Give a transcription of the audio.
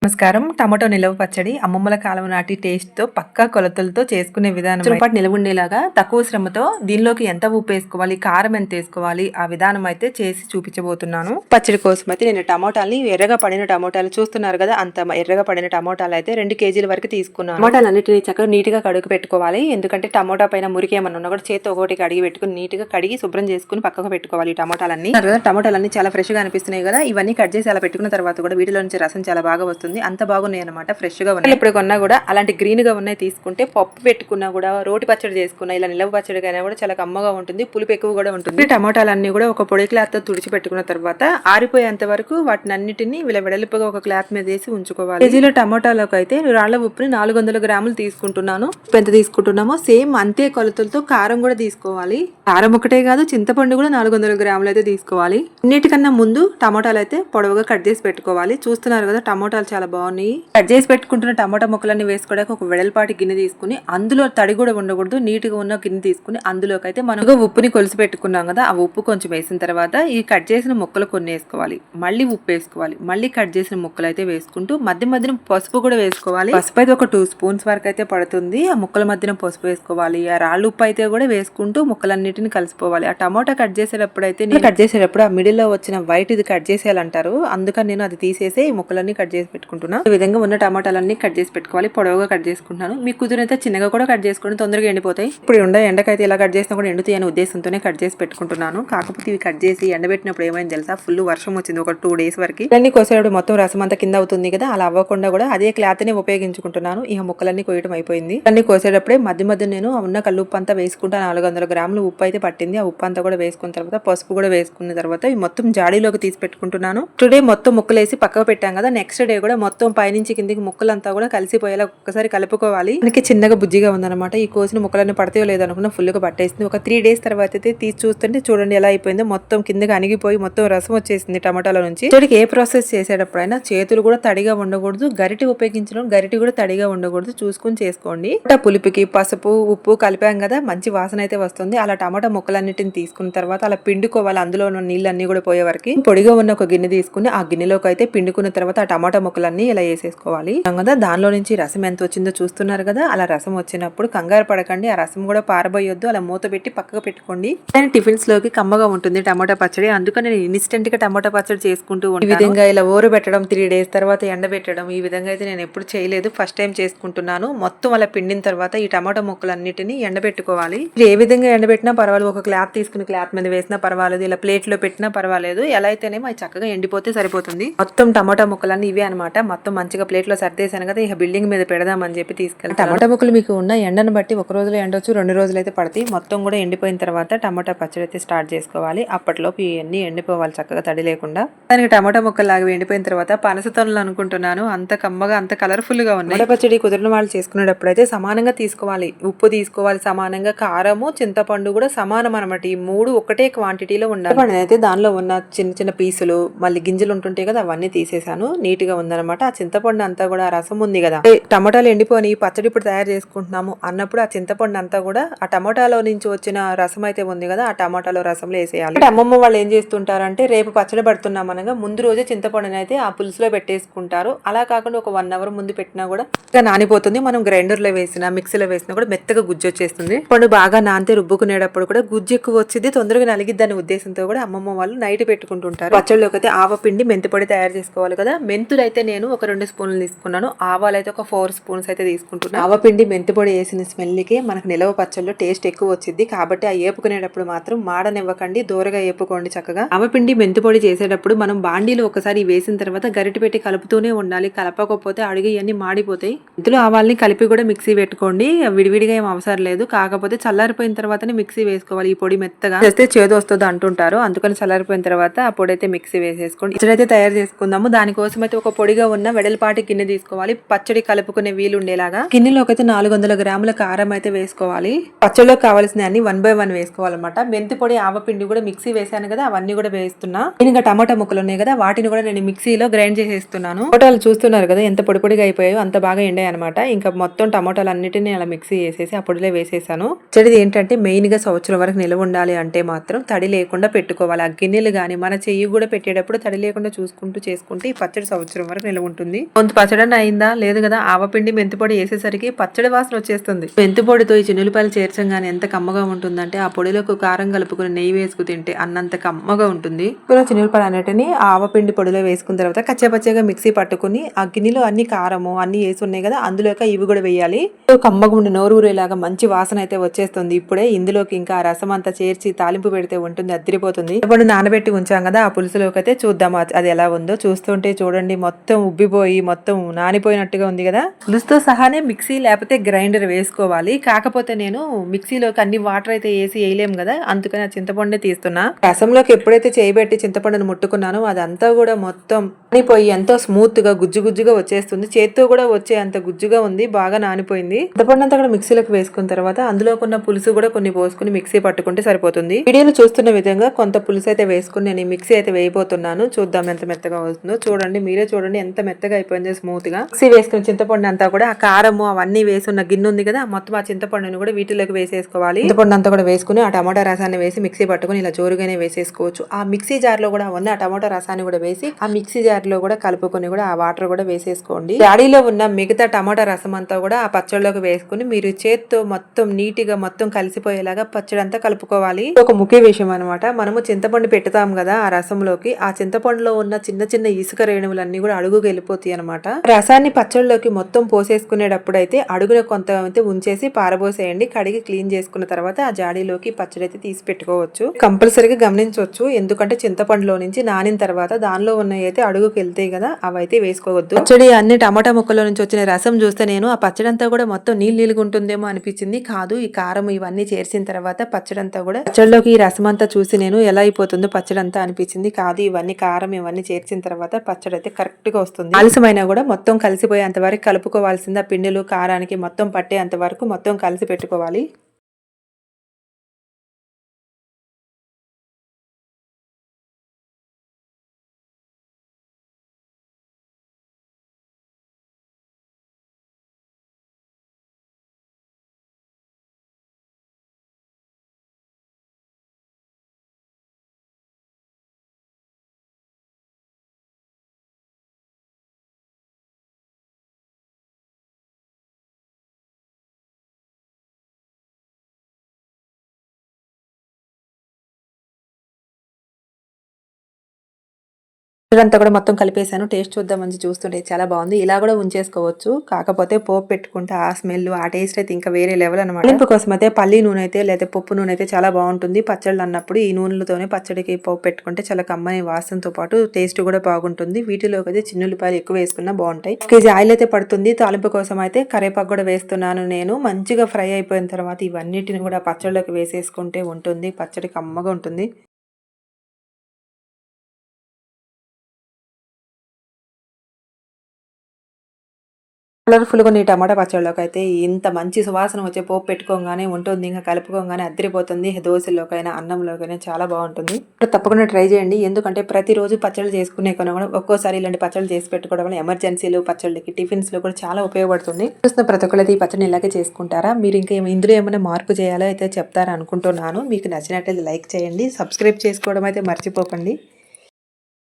నమస్కారం. టమాటో నిలవ పచ్చడి అమ్మమ్మల కాలం నాటి టేస్ట్‌తో పక్కా కొలతలతో చేసుకునే విధానం. సంవత్సరం పాటు నిలవ ఉండేలాగా తక్కువ శ్రమతో దీనిలోకి ఎంత ఉప్పు వేసుకోవాలి, కారం ఎంత వేసుకోవాలి, ఆ విధానం అయితే చేసి చూపించబోతున్నాను. పచ్చడి కోసం అయితే నేను టమాటాలని ఎర్రగా పడిన టమాటాలు చూస్తున్నారు కదా, అంత ఎర్రగా పడిన టమాటాలు అయితే 2 కేజీల వరకు తీసుకున్నాను. టమాటాలు అన్నిటిని చక్కగా నీట్‌గా కడుగు పెట్టుకోవాలి. ఎందుకంటే టమాటా పైన మురికి ఏమన్నా ఉన్నా కూడా చేత్తో ఒకటి కడిగి పెట్టుకుని నీట్‌గా కడిగి శుభ్రం చేసుకుని పక్కకు పెట్టుకోవాలి. ఈ టమాటాలన్నీ టమాటాలన్నీ చాలా ఫ్రెష్‌గా అనిపిస్తున్నాయి కదా, ఇవన్నీ కట్ చేసి అలా పెట్టుకున్న తర్వాత కూడా వీటిలో నుంచి రసం చాలా బాగా వస్తుంది. అంత బాగున్నాయి అనమాట, ఫ్రెష్ గా ఉన్నాయి. ఇప్పుడు కొన్నా కూడా అలాంటి గ్రీన్ గా ఉన్నాయి తీసుకుంటే పప్పు పెట్టుకున్నా కూడా, రోటి పచ్చడి చేసుకున్నా, ఇలా నిలవ పచ్చడికైనా కూడా చాలా కమ్మగా ఉంటుంది, పులుపు ఎక్కువ కూడా ఉంటుంది. టమాటాలన్నీ కూడా ఒక పొడి క్లాత్ తో తుడిచి పెట్టుకున్న తర్వాత ఆరిపోయేంత వరకు వాటిని అన్నిటిని వెడల్పుగా ఒక క్లాత్ మీద వేసి ఉంచుకోవాలి. కేజీలో టమాటాలకు అయితే రాళ్ల ఉప్పుని 400 గ్రాములు తీసుకుంటున్నాను. ఎంత తీసుకుంటున్నామో సేమ్ అంతే కొలతలతో కారం కూడా తీసుకోవాలి. కారం ఒకటే కాదు, చింతపండు కూడా 400 గ్రాములు అయితే తీసుకోవాలి. అన్నిటికన్నా ముందు టమాటాలు అయితే పొడవుగా కట్ చేసి పెట్టుకోవాలి. చూస్తున్నారు కదా, టమాటాలు చాలా బాగున్నాయి. కట్ చేసి పెట్టుకుంటున్న టమాటా ముక్కలన్నీ వేసుకోవడానికి ఒక వెడల్పాటి గిన్నె తీసుకుని, అందులో తడి కూడా ఉండకూడదు, నీట్ గా ఉన్న గిన్నె తీసుకుని అందులోకి అయితే మనం ఉప్పుని కొలిసి పెట్టుకున్నాం కదా, ఆ ఉప్పు కొంచెం వేసిన తర్వాత ఈ కట్ చేసిన ముక్కలు కొన్ని వేసుకోవాలి, మళ్ళీ ఉప్పు వేసుకోవాలి, మళ్ళీ కట్ చేసిన ముక్కలు అయితే వేసుకుంటూ మధ్య మధ్యన పసుపు కూడా వేసుకోవాలి. పసుపు అయితే ఒక 2 స్పూన్స్ వరకు అయితే పడుతుంది. ఆ ముక్కల మధ్యన పసుపు వేసుకోవాలి. ఆ రాళ్ళు ఉప్పు అయితే కూడా వేసుకుంటూ ముక్కలన్నిటిని కలిసిపోవాలి. ఆ టమాటా కట్ చేసేటప్పుడు ఆ మిడిల్ లో వచ్చిన వైట్ ఇది కట్ చేసేయాలంటారు, అందుకని నేను అది తీసేసి ఈ ముక్కలన్నీ కట్ చేసి పెట్టుకుంటున్నా. ఈ విధంగా ఉన్న టమాటాలన్నీ కట్ చేసి పెట్టుకోవాలి. పొడవుగా కట్ చేసుకుంటున్నాను. మీ కుదిరైతే చిన్నగా కూడా కట్ చేసుకుని తొందరగా ఎండిపోతాయి. ఇప్పుడు ఎండకైతే ఇలా కట్ చేసినా కూడా ఎండుతాయి అనే ఉద్దేశంతోనే కట్ చేసి పెట్టుకుంటున్నాను. కాకపోతే ఇవి కట్ చేసి ఎండబెట్టినప్పుడు ఏమైంది తెలుసా, ఫుల్ వర్షం వచ్చింది ఒక 2 డేస్ వరకు. ఇవన్నీ కోసేటప్పుడు మొత్తం రసం అంతా కింద అవుతుంది కదా, అలా అవ్వకుండా కూడా అదే క్లాత్ ని ఉపయోగించుకుంటున్నాను. ఇక ముక్కలన్నీ కోయడం అయిపోయింది. అన్ని కోసేటప్పుడే మధ్య మధ్య నేను ఉన్న కల్లు ఉప్పు అంతా వేసుకుంటా. 400 గ్రాములు ఉప్పు అయితే పట్టింది. ఆ ఉప్పు అంతా కూడా వేసుకున్న తర్వాత పసుపు కూడా వేసుకున్న తర్వాత ఈ మొత్తం జాడీలోకి తీసి పెట్టుకుంటున్నాను. టుడే మొత్తం ముక్కలేసి పక్కకు పెట్టాం కదా, నెక్స్ట్ డే కూడా మొత్తం పైనుంచి కిందికి ముక్కలంతా కూడా కలిసిపోయేలా ఒక్కసారి కలుపుకోవాలి. మనకి చిన్నగా బుజ్జిగా ఉందన్నమాట. ఈ కోసిన ముక్కలన్నీ పడతాయో లేదనుకున్నా ఫుల్ గా పట్టేసింది. ఒక 3 డేస్ తర్వాత అయితే తీసి చూస్తుంటే చూడండి ఎలా అయిపోయిందో, మొత్తం కిందకి అణిగిపోయి మొత్తం రసం వచ్చేసింది టమాటాల నుంచి. చూడకి ఏ ప్రాసెస్ చేసేటప్పుడైనా చేతులు కూడా తడిగా ఉండకూడదు, గరిటి ఉపయోగించడం గరిటి కూడా తడిగా ఉండకూడదు, చూసుకుని చేసుకోండి. పులుపుకి పసుపు ఉప్పు కలిపాం కదా, మంచి వాసన అయితే వస్తుంది. అలా టమాటా ముక్కలన్నిటిని తీసుకున్న తర్వాత అలా పిండుకోవాలి. అందులో ఉన్న నీళ్ళన్నీ కూడా పోయే వరకు పొడిగా ఉన్న ఒక గిన్నె తీసుకుని ఆ గిన్నెలోకి అయితే పిండుకున్న తర్వాత ఆ టమాటా ముక్కలన్నీ ఇలా వేసేసుకోవాలి కదా. దానిలో నుంచి రసం ఎంత వచ్చిందో చూస్తున్నారు కదా, అలా రసం వచ్చినప్పుడు కంగారు పడకండి, ఆ రసం కూడా పారబోయొద్దు, అలా మూత పెట్టి పక్కకు పెట్టుకోండి. టిఫిన్స్ లోకి కమ్మగా ఉంటుంది టమాటా పచ్చడి, అందుకని నేను ఇన్స్టెంట్ గా టమాటా పచ్చడి చేసుకుంటూ ఉంటాను. ఈ విధంగా ఇలా ఊరబెట్టడం, 3 డేస్ తర్వాత ఎండబెట్టడం, ఈ విధంగా అయితే నేను ఎప్పుడు చేయలేదు, ఫస్ట్ టైం చేసుకుంటున్నాను. మొత్తం అలా పిండిన తర్వాత ఈ టమాటా ముక్కలన్నిటిని ఎండబెట్టుకోవాలి. ఏ విధంగా ఎండబెట్టినా పర్వాలేదు, ఒక క్లాత్ తీసుకుని క్లాత్ మీద వేసినా పర్వాలేదు, ఇలా ప్లేట్ లో పెట్టినా పర్వాలేదు, ఎలా అయితేనేమో అది చక్కగా ఎండిపోతే సరిపోతుంది. మొత్తం టమాటా ముక్కలన్నీ ఇవే అనమాట. మొత్తం మంచిగా ప్లేట్ లో సర్దేశాను కదా, ఇక బిల్డింగ్ మీద పెడదామని చెప్పి తీసుకెళ్ళి టమాటా ముక్కలు మీకు ఉన్న ఎండను బట్టి ఒక రోజులో ఎండొచ్చు, 2 రోజులు అయితే పడతాయి. మొత్తం కూడా ఎండిపోయిన తర్వాత టమాటా పచ్చడి అయితే స్టార్ట్ చేసుకోవాలి. అప్పట్లోపు ఇవన్నీ ఎండిపోవాలి చక్కగా తడి లేకుండా. దానికి టమాటా ముక్కలు లాగా ఎండిపోయిన తర్వాత పనస తొనలు అనుకుంటున్నాను, అంత కమ్మగా అంత కలర్ఫుల్ గా ఉన్నాయి. టమాటా పచ్చడి కుదిరిన వాళ్ళు చేసుకునేటప్పుడు అయితే సమానంగా తీసుకోవాలి. ఉప్పు తీసుకోవాలి సమానంగా, కారము చింతపండు కూడా సమానం అనమాట. ఈ 3 ఒకటే క్వాంటిటీలో ఉండాలి. అయితే దానిలో ఉన్న చిన్న చిన్న పీసులు మళ్ళీ గింజలు ఉంటుంటాయి కదా, అవన్నీ తీసేసాను. నీట్ గా ఉందన్నమాట. ఆ చింతపండు అంతా కూడా రసం ఉంది కదా, టమాటాలు ఎండిపోయి పచ్చడి ఇప్పుడు తయారు చేసుకుంటున్నాము అన్నప్పుడు ఆ చింతపండు అంతా కూడా ఆ టమాటాలో నుంచి వచ్చిన రసం అయితే ఉంది కదా, ఆ టమాటాలో రసంలో వేసేయాలి. అమ్మమ్మ వాళ్ళు ఏం చేస్తుంటారంటే, రేపు పచ్చడి పడుతున్నాం అనగా ముందు రోజే చింతపండుని అయితే ఆ పులుసులో పెట్టేసుకుంటారు. అలా కాకుండా ఒక 1 అవర్ ముందు పెట్టినా కూడా నానిపోతుంది. మనం గ్రైండర్ లో వేసినా మిక్సీలో వేసినా కూడా మెత్తగా గుజ్జు వచ్చేస్తుంది. పండు బాగా నానితే రుబ్బుకునేటప్పుడు కూడా గుజ్జు ఎక్కువ వచ్చింది, తొందరగా నలిగిద్దనే ఉద్దేశంతో కూడా అమ్మమ్మ వాళ్ళు నైట్ పెట్టుకుంటుంటారు. పచ్చడిలోకి అయితే ఆవపిండి మెంతి పొడి తయారు చేసుకోవాలి కదా. మెంతులు అయితే నేను ఒక 2 స్పూన్లు తీసుకున్నాను, ఆవాలు అయితే ఒక 4 స్పూన్స్ అయితే తీసుకుంటున్నాను. ఆవపిండి మెంతి పొడి వేసిన స్మెల్కి మనకు నిలవ పచ్చళ్ళు టేస్ట్ ఎక్కువ వచ్చింది. కాబట్టి ఆ ఏపుకునేటప్పుడు మాత్రం మాడనివ్వకండి, దూరగా ఏపుకోండి చక్కగా. ఆవపిండి మెంతి పొడి చేసేటప్పుడు మనం బాండీలో ఒకసారి వేసిన తర్వాత గరిటె పెట్టి కలుపుతూనే ఉండాలి, కలపకపోతే అడుగు ఇవన్నీ మాడిపోతాయి. ఇందులో ఆవాల్ని కలిపి కూడా మిక్సీ పెట్టుకోండి, విడివిడిగా ఏం అవసరం లేదు. కాకపోతే చల్లారిపోయిన తర్వాతనే మిక్సీ వేసుకోవాలి. ఈ పొడి మెత్తగా చేస్తే చేదు వస్తుంది అంటుంటారు, అందుకని చల్లారిపోయిన తర్వాత ఆ పొడి అయితే మిక్సీ వేసేసుకోండి. ఇక్కడైతే తయారు చేసుకుందాము. దానికోసం అయితే ఒక పొడిగా ఉన్న వెడల్పాటి గిన్నె తీసుకోవాలి, పచ్చడి కలుపుకునే వీలు ఉండేలాగా. గిన్నెలోకి అయితే 400 గ్రాముల కారం అయితే వేసుకోవాలి. పచ్చడిలో కావాల్సిన అన్ని 1 by 1 వేసుకోవాలన్నమాట. మెంతి పొడి ఆవపిండి కూడా మిక్సీ వేసాను కదా, అవన్నీ కూడా వేస్తున్నా. ఇంకా టమాటా ముక్కలు ఉన్నాయి కదా, వాటిని కూడా నేను మిక్సీలో గ్రైండ్ చేసేస్తున్నాను. టమాటాలు చూస్తున్నారు కదా ఎంత పొడి పొడిగా అయిపోయాయో, అంత బాగా ఎండాయి అనమాట. ఇంకా మొత్తం టమాటాలు అన్నిటిని అలా మిక్సీ చేసేసి ఆ పొడిలో వేసేసాను. చెడిది ఏంటంటే మెయిన్ గా సంవత్సరం వరకు నిలవ ఉండాలి అంటే మాత్రం తడి లేకుండా పెట్టుకోవాలి. ఆ గిన్నెలు గానీ మన చెయ్యి కూడా పెట్టేటప్పుడు తడి లేకుండా చూసుకుంటూ చేసుకుంటే ఈ పచ్చడి సంవత్సరం వరకు నిలవ నిల్వ ఉంటుంది. కొంత పచ్చడి అయిందా లేదు కదా, ఆవపిండి మెంతిపొడి వేసేసరికి పచ్చడి వాసన వచ్చేస్తుంది. మెంతిపొడితో ఈ చిన్నులపాయలు చేర్చంగానే ఎంత కమ్మగా ఉంటుందంటే ఆ పొడిలోకి కారం కలుపుకుని నెయ్యి వేసుకు తింటే అన్నంత కమ్మగా ఉంటుంది. చిన్నులపాయలు అన్నిటిని ఆవపిండి పొడిలో వేసుకున్న తర్వాత కచ్చపచ్చగా మిక్సీ పట్టుకుని ఆ గిన్నెలో అన్ని కారము అన్ని వేసి ఉన్నాయి కదా, అందులోకి ఇవి కూడా వేయాలి. కమ్మగా ఉండి నోరూరేలాగా మంచి వాసన అయితే వచ్చేస్తుంది. ఇప్పుడే ఇందులోకి ఇంకా రసం అంతా చేర్చి తాలింపు పెడితే ఉంటుంది, అద్దరిపోతుంది. ఇప్పుడు నానబెట్టి ఉంచాం కదా, ఆ పులుసులోకి అయితే చూద్దాం అది ఎలా ఉందో. చూస్తుంటే చూడండి మొత్తం ఉబ్బిపోయి మొత్తం నానిపోయినట్టుగా ఉంది కదా. పులుసుతో సహానే మిక్సీ లేకపోతే గ్రైండర్ వేసుకోవాలి. కాకపోతే నేను మిక్సీలోకి అన్ని వాటర్ అయితే వేసి వేయలేం కదా, అందుకని ఆ చింతపండే తీస్తున్నా. రసంలోకి ఎప్పుడైతే చేయబెట్టి చింతపండును ముట్టుకున్నానో అదంతా కూడా మొత్తం నానిపోయి ఎంతో స్మూత్ గా గుజ్జు గుజ్జుగా వచ్చేస్తుంది. చేత్తో కూడా వచ్చే అంత గుజ్జుగా ఉంది, బాగా నానిపోయింది. చింతపండు అంతా కూడా మిక్సీలోకి వేసుకున్న తర్వాత అందులో ఉన్న పులుసు కూడా కొన్ని పోసుకుని మిక్సీ పట్టుకుంటే సరిపోతుంది. వీడియోలో చూస్తున్న విధంగా కొంత పులుసు అయితే వేసుకుని నేను మిక్సీ అయితే వేయబోతున్నాను. చూద్దాం ఎంత మెత్తగా అవుతుందో. చూడండి, మీరే చూడండి ఎంత మెత్తగా అయిపోయింది స్మూత్ గా. మిక్సీ వేసుకున్న చింతపండు అంతా కూడా ఆ కారము అవన్నీ వేసున్న గిన్నె ఉంది కదా, మొత్తం ఆ చింతపండుని కూడా వీటిలోకి వేసేసుకోవాలి. చింతపండు అంతా కూడా వేసుకుని ఆ టమాటా రసాన్ని వేసి మిక్సీ పట్టుకుని ఇలా జోరుగానే వేసేసుకోవచ్చు. ఆ మిక్సీ జార్ లో కూడా ఉన్న ఆ టమాటా రసాన్ని కూడా వేసి ఆ మిక్సీ జార్ లో కూడా కలుపుకొని కూడా ఆ వాటర్ కూడా వేసేసుకోండి. జాడీలో ఉన్న మిగతా టమాటా రసం అంతా కూడా ఆ పచ్చడిలోకి వేసుకుని మీరు చేత్తో మొత్తం నీటిగా మొత్తం కలిసిపోయేలాగా పచ్చడి అంతా కలుపుకోవాలి. ఒక ముఖ్య విషయం అనమాట, మనము చింతపండు పెడతాం కదా ఆ రసంలోకి, ఆ చింతపండులో ఉన్న చిన్న చిన్న ఇసుక రేణువులన్నీ కూడా అడుగుకు వెళ్ళిపోతాయి అనమాట. రసాన్ని పచ్చడిలోకి మొత్తం పోసేసుకునేటప్పుడు అయితే అడుగున కొంత అయితే ఉంచేసి పారబోసేయండి. కడిగి క్లీన్ చేసుకున్న తర్వాత ఆ జాడీలోకి పచ్చడి అయితే తీసి పెట్టుకోవచ్చు. కంపల్సరీగా గమనించవచ్చు, ఎందుకంటే చింతపండులో నుంచి నానిన తర్వాత దానిలో ఉన్నాయి అయితే అడుగుకి వెళ్తాయి కదా, అవైతే వేసుకోవద్దు. పచ్చడి అన్ని టమాటా ముక్కలో నుంచి వచ్చిన రసం చూస్తే నేను ఆ పచ్చడి అంతా కూడా మొత్తం నీళ్ళుగా ఉంటుందేమో అనిపించింది. కాదు, ఈ కారం ఇవన్నీ చేర్చిన తర్వాత పచ్చడి అంతా కూడా పచ్చడిలోకి ఈ రసం అంతా చూసి నేను ఎలా అయిపోతుందో పచ్చడి అంతా అనిపించింది. కాదు, ఇవన్నీ కారం ఇవన్నీ చేర్చిన తర్వాత పచ్చడి అయితే కరెక్ట్ గా వస్తుంది. ఆలస్యమైనా కూడా మొత్తం కలిసిపోయేంత వరకు కలుపుకోవాల్సింది. ఆ పిండిలు కారానికి మొత్తం పట్టేంత వరకు మొత్తం కలిసి పెట్టుకోవాలి. ఇదంతా కూడా మొత్తం కలిపేసాను. టేస్ట్ చూద్దామని చూస్తుంటే చాలా బాగుంది. ఇలా కూడా ఉంచేసుకోవచ్చు. కాకపోతే పోపు పెట్టుకుంటే ఆ స్మెల్ ఆ టేస్ట్ అయితే ఇంకా వేరే లెవెల్ అనమాట. తాలింపు కోసం అయితే పల్లి నూనె అయితే లేదా పప్పు నూనె అయితే చాలా బాగుంటుంది. పచ్చళ్ళు అన్నప్పుడు ఈ నూనెలతోనే పచ్చడికి పోపు పెట్టుకుంటే చాలా కమ్మని వాసనతో పాటు టేస్ట్ కూడా బాగుంటుంది. వీటిలోకి అయితే చిన్నులపాయలు ఎక్కువ వేసుకున్నా బాగుంటాయి. 1 కేజీ ఆయిల్ అయితే పడుతుంది. తాలింపు కోసం అయితే కరివేపాకు కూడా వేస్తున్నాను నేను. మంచిగా ఫ్రై అయిపోయిన తర్వాత ఇవన్నిటిని కూడా పచ్చళ్ళలోకి వేసేసుకుంటే ఉంటుంది. పచ్చడి కమ్మగా ఉంటుంది. కలర్ఫుల్గా ఈ టమాటా పచ్చడిలోకి అయితే ఇంత మంచి సువాసన వచ్చే పోపు పెట్టుకోగానే ఉంటుంది. ఇంకా కలుపుకోగానే అద్దరిపోతుంది. దోశలోకైనా అన్నంలోకైనా చాలా బాగుంటుంది. తప్పకుండా ట్రై చేయండి. ఎందుకంటే ప్రతిరోజు పచ్చళ్ళు చేసుకునే కన్నా కూడా ఒక్కోసారి ఇలాంటి పచ్చళ్ళు చేసి పెట్టుకోవడం వల్ల ఎమర్జెన్సీలు పచ్చళ్ళకి టిఫిన్స్ లో కూడా చాలా ఉపయోగపడుతుంది. చూసిన ప్రతి ఒక్కరైతే ఈ పచ్చడిని ఇలాగే చేసుకుంటారా? మీరు ఇంకా ఇందులో ఏమైనా మార్పు చేయాలో అయితే చెప్తారా అనుకుంటున్నాను. మీకు నచ్చినట్లయితే లైక్ చేయండి, సబ్స్క్రైబ్ చేసుకోవడం అయితే మర్చిపోకండి.